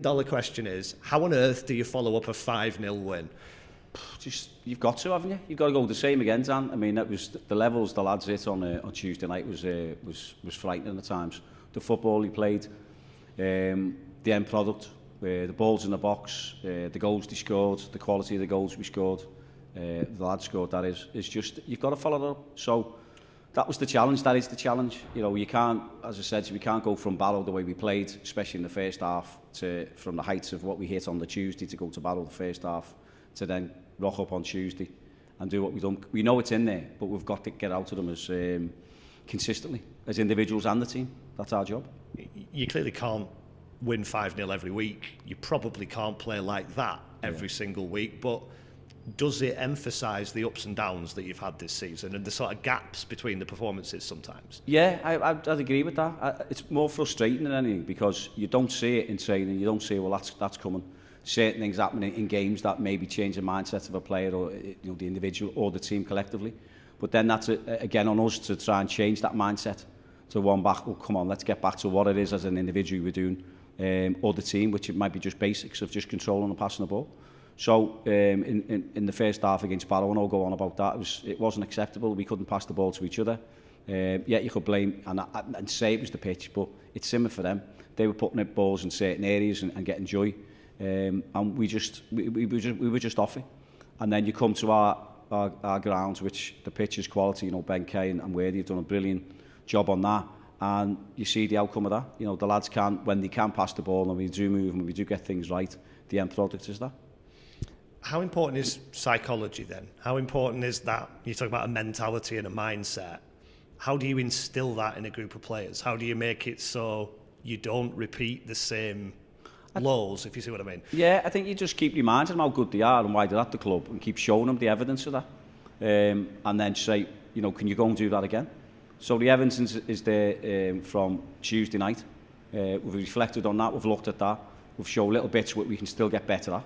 Dollar question is, how on earth do you follow up a 5-0 win? Just you've got to, haven't you? You've got to go the same again, Dan. I mean, that was the levels the lads hit on Tuesday night was frightening at times. The football he played, the end product, the balls in the box, the goals they scored, the quality of the goals we scored, the lads scored. That is just you've got to follow it up. So that was the challenge. That is the challenge. You know, you can't, as I said, we can't go from Barrow the way we played, especially in the first half, to from the heights of what we hit on the Tuesday to go to Barrow the first half, to then rock up on Tuesday and do what we've done. We know it's in there, but we've got to get out of them as consistently, as individuals and the team. That's our job. You clearly can't win 5-0 every week. You probably can't play like that every single week, but does it emphasise the ups and downs that you've had this season and the sort of gaps between the performances sometimes? Yeah, I'd agree with that. It's more frustrating than anything because you don't see it in training, you don't see, well, that's coming. Certain things happening in games that maybe change the mindset of a player or the individual or the team collectively. But then that's again on us to try and change that mindset to one back. Oh, come on, let's get back to what it is as an individual we're doing, or the team, which it might be just basics of just controlling and passing the ball. So in the first half against Barrow, and I'll go on about that, it wasn't acceptable. We couldn't pass the ball to each other. Yet you could blame and say it was the pitch, but it's similar for them. They were putting up balls in certain areas and getting joy. And we were just off it. And then you come to our grounds, which the pitch is quality. You know, Ben Kay and Worthy have done a brilliant job on that, and you see the outcome of that. You know, the lads can, when they can pass the ball and we do move and we do get things right, the end product is that. How important is psychology then? How important is that? You talk about a mentality and a mindset. How do you instill that in a group of players? How do you make it so you don't repeat the same lows, if you see what I mean? Yeah, I think you just keep reminding them how good they are and why they're at the club, and keep showing them the evidence of that, and then say, you know, can you go and do that again? So the evidence is there from Tuesday night. We've reflected on that, we've looked at that, we've shown little bits what we can still get better at,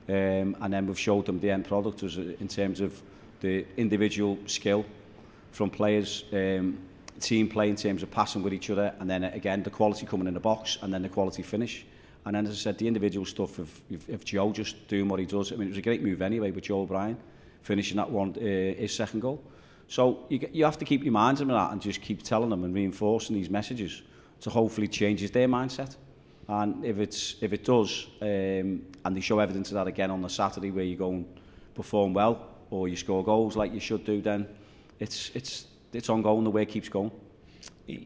and then we've showed them the end product in terms of the individual skill from players, team play in terms of passing with each other, and then again the quality coming in the box, and then the quality finish. And then, as I said, the individual stuff of Joe just doing what he does. I mean, it was a great move anyway, but Joe O'Brien finishing that one, his second goal. So you have to keep reminding them of that and just keep telling them and reinforcing these messages to hopefully changes their mindset. And if it does, and they show evidence of that again on the Saturday where you go and perform well or you score goals like you should do, then it's ongoing, the way it keeps going.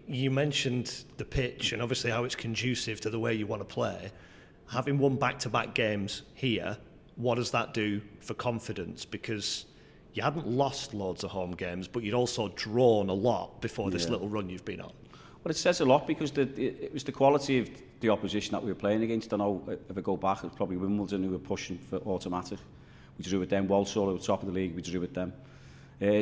You mentioned the pitch and obviously how it's conducive to the way you want to play. Having won back-to-back games here, what does that do for confidence? Because you hadn't lost loads of home games, but you'd also drawn a lot before this little run you've been on. Well, it says a lot because it was the quality of the opposition that we were playing against. I know if I go back, it's probably Wimbledon who were pushing for automatic. We drew with them. Walsall, who were top of the league, we drew with them.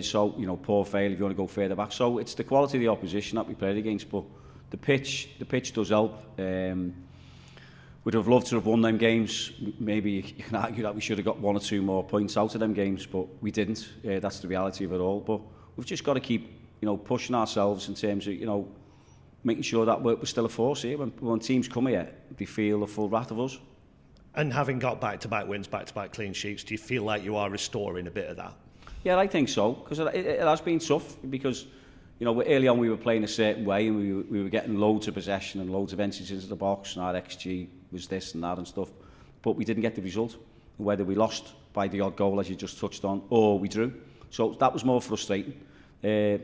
So, you know, poor fail if you want to go further back. So it's the quality of the opposition that we played against, but the pitch does help. We'd have loved to have won them games. Maybe you can argue that we should have got 1 or 2 more points out of them games, but we didn't. That's the reality of it all. But we've just got to keep, you know, pushing ourselves in terms of, you know, making sure that we're still a force here. When teams come here, they feel the full wrath of us. And having got back-to-back wins, back-to-back clean sheets, do you feel like you are restoring a bit of that? Yeah, I think so, because it has been tough, because, you know, early on we were playing a certain way and we were getting loads of possession and loads of entries into the box, and our XG was this and that and stuff, but we didn't get the result, whether we lost by the odd goal, as you just touched on, or we drew. So that was more frustrating.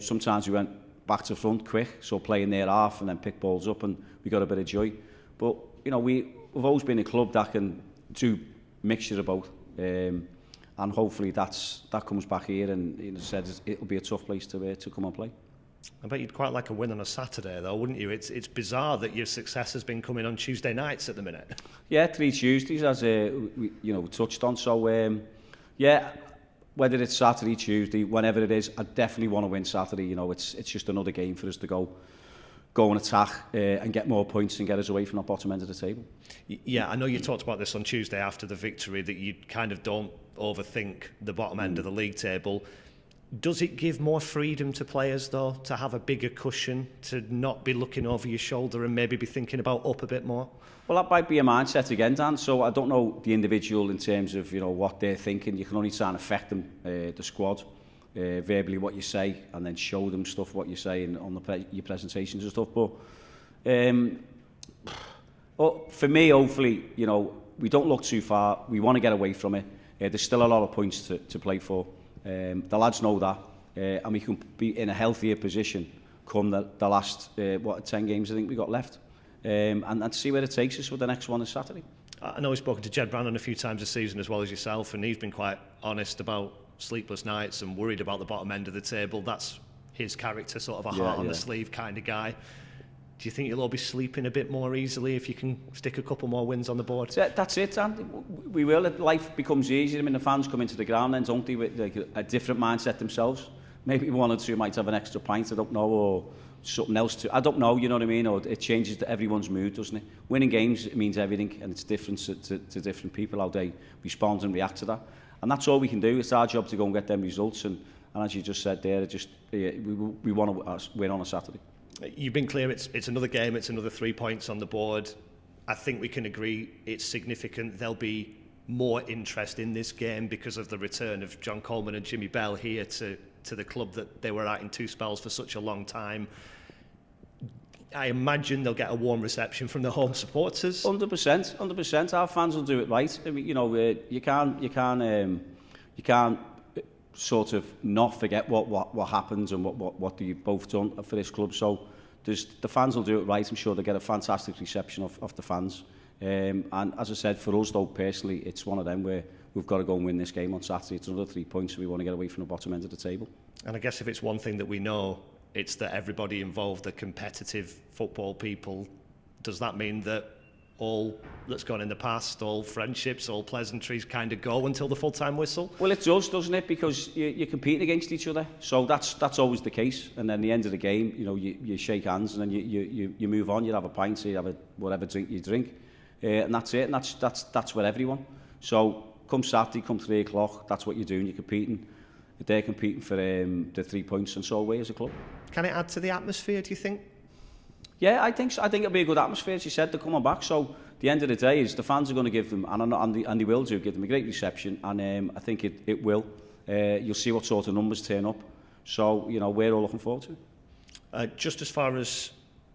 Sometimes we went back to front quick, so playing their half and then pick balls up, and we got a bit of joy. But, you know, we've always been a club that can do mixture of both. And hopefully that comes back here, and, you know, said it'll be a tough place to come and play. I bet you'd quite like a win on a Saturday, though, wouldn't you? It's bizarre that your success has been coming on Tuesday nights at the minute. Yeah, 3 Tuesdays, as we touched on. So yeah, whether it's Saturday, Tuesday, whenever it is, I definitely want to win Saturday. You know, it's just another game for us to go and attack and get more points and get us away from that bottom end of the table. Yeah, I know you talked about this on Tuesday after the victory, that you kind of don't overthink the bottom end of the league table. Does it give more freedom to players, though, to have a bigger cushion, to not be looking over your shoulder and maybe be thinking about up a bit more? Well, that might be a mindset again, Dan. So I don't know the individual in terms of what they're thinking. You can only try and affect them, the squad, verbally what you say, and then show them stuff what you say on your presentations and stuff. But for me, hopefully, we don't look too far. We want to get away from it. There's still a lot of points to play for. The lads know that, and we can be in a healthier position come the last 10 games I think we got left, and see where it takes us for the next one is Saturday. I know we've spoken to Jed Brannon a few times this season as well as yourself, and he's been quite honest about sleepless nights and worried about the bottom end of the table. That's his character, sort of a heart on the sleeve kind of guy. Do you think you'll all be sleeping a bit more easily if you can stick a couple more wins on the board? That's it, Andy. We will. Life becomes easier. I mean, the fans come into the ground then, don't they, with like a different mindset themselves. Maybe one or two might have an extra pint, I don't know, or something else too. I don't know, you know what I mean? Or it changes everyone's mood, doesn't it? Winning games, it means everything, and it's different to different people, how they respond and react to that. And that's all we can do. It's our job to go and get them results. And as you just said there, we want to win on a Saturday. You've been clear, it's another game, it's another 3 points on the board. I think we can agree it's significant. There'll be more interest in this game because of the return of John Coleman and Jimmy Bell here to the club that they were at in two spells for such a long time. I imagine they'll get a warm reception from the home supporters. 100%. Our fans will do it right. I mean, you can't sort of not forget what happens and what you've both done for this club. So the fans will do it right. I'm sure they'll get a fantastic reception of the fans. And as I said, for us though, personally, it's one of them where we've got to go and win this game on Saturday. It's another 3 points, and we want to get away from the bottom end of the table. And I guess if it's one thing that we know, it's that everybody involved are competitive football people. Does that mean that all that's gone in the past, all friendships, all pleasantries kind of go until the full-time whistle? Well, it does, doesn't it? Because you're competing against each other. So that's always the case. And then the end of the game, you shake hands and then you move on. You have a pint, you have whatever drink you drink. And that's it. And that's with everyone. So come Saturday, come 3 o'clock, that's what you're doing. You're competing. They're competing for the 3 points, and so are we as a club. Can it add to the atmosphere, do you think? Yeah, I think so. I think it'll be a good atmosphere, as you said, they're coming back. So the end of the day is the fans are going to give them, and they will give them a great reception, and I think it will. You'll see what sort of numbers turn up. So, we're all looking forward to it. Just as far as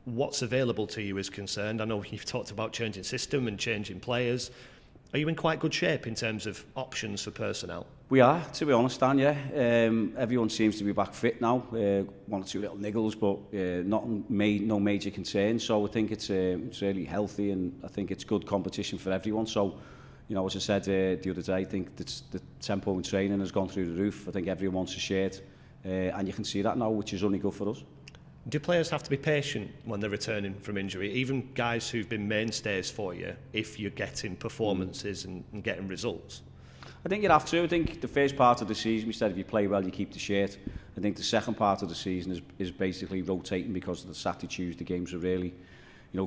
what's available to you is concerned, I know you've talked about changing system and changing players. Are you in quite good shape in terms of options for personnel? We are, to be honest, Dan, yeah. Everyone seems to be back fit now. One or two little niggles, but no major concerns. So I think it's really healthy, and I think it's good competition for everyone. So, as I said the other day, I think the tempo in training has gone through the roof. I think everyone wants a shirt, and you can see that now, which is only good for us. Do players have to be patient when they're returning from injury, even guys who've been mainstays for you, if you're getting performances and getting results? I think you have to. I think the first part of the season, we said if you play well, you keep the shirt. I think the second part of the season is basically rotating because of the Saturday, Tuesday games are really,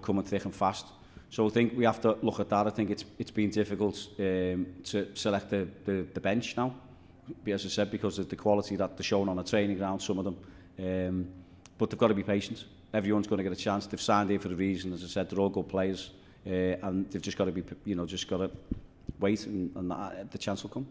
coming thick and fast. So I think we have to look at that. I think it's been difficult to select the bench now, as I said, because of the quality that they're showing on the training ground, some of them. But they've got to be patient. Everyone's going to get a chance. They've signed here for a reason. As I said, they're all good players, and they've just got to be, just got to wait, and the chance will come.